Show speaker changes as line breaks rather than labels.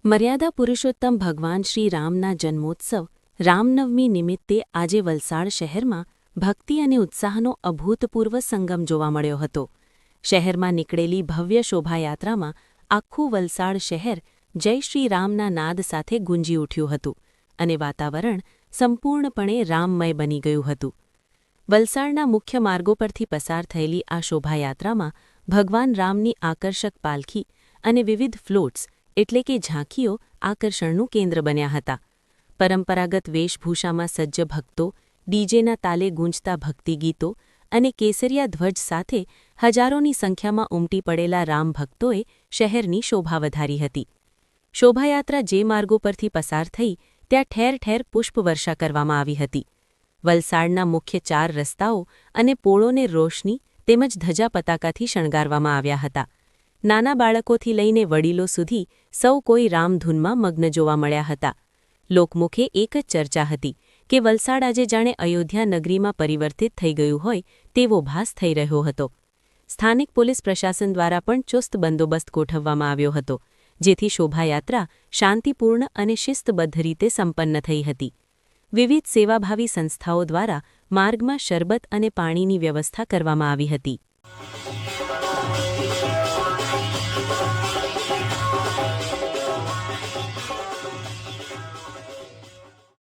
મર્યાદા પુરુષોત્તમ ભગવાન શ્રી રામના જન્મોત્સવ રામનવમી નિમિત્તે આજે વલસાડ શહેરમાં ભક્તિ અને ઉત્સાહનો અભૂતપૂર્વ સંગમ જોવા મળ્યો હતો. શહેરમાં નીકળેલી ભવ્ય શોભાયાત્રામાં આખું વલસાડ શહેર જય શ્રી રામના નાદ સાથે ગુંજી ઉઠ્યું હતું અને વાતાવરણ સંપૂર્ણપણે રામમય બની ગયું હતું. વલસાડના મુખ્ય માર્ગો પરથી પસાર થયેલી આ શોભાયાત્રામાં ભગવાન રામની આકર્ષક પાલખી અને વિવિધ ફ્લોટ્સ એટલે કે ઝાંખીઓ આકર્ષણનું કેન્દ્ર બન્યા હતા. પરંપરાગત વેશભૂષામાં સજ્જ ભક્તો, ડીજેના તાલે ગૂંજતા ભક્તિગીતો અને કેસરિયા ધ્વજ સાથે હજારોની સંખ્યામાં ઉમટી પડેલા રામ ભક્તોએ શહેરની શોભા વધારી હતી. શોભાયાત્રા જે માર્ગો પરથી પસાર થઈ ત્યાં ઠેર ઠેર પુષ્પવર્ષા કરવામાં આવી હતી. વલસાડના મુખ્ય 4 રસ્તાઓ અને પોળોને રોશની તેમજ ધજા પતાકાથી શણગારવામાં આવ્યા હતા. નાના બાળકોથી લઈને વડીલો સુધી સૌ કોઈ રામધૂનમાં મગ્ન જોવા મળ્યા હતા. લોકમુખે એક જ ચર્ચા હતી કે વલસાડ આજે જાણે અયોધ્યા નગરીમાં પરિવર્તિત થઈ ગયું હોય તેવો ભાસ થઈ રહ્યો હતો. સ્થાનિક પોલીસ પ્રશાસન દ્વારા પણ ચુસ્ત બંદોબસ્ત ગોઠવવામાં આવ્યો હતો, જેથી શોભાયાત્રા શાંતિપૂર્ણ અને શિસ્તબદ્ધ રીતે સંપન્ન થઈ હતી. વિવિધ સેવાભાવી સંસ્થાઓ દ્વારા માર્ગમાં શરબત અને પાણીની વ્યવસ્થા કરવામાં આવી હતી.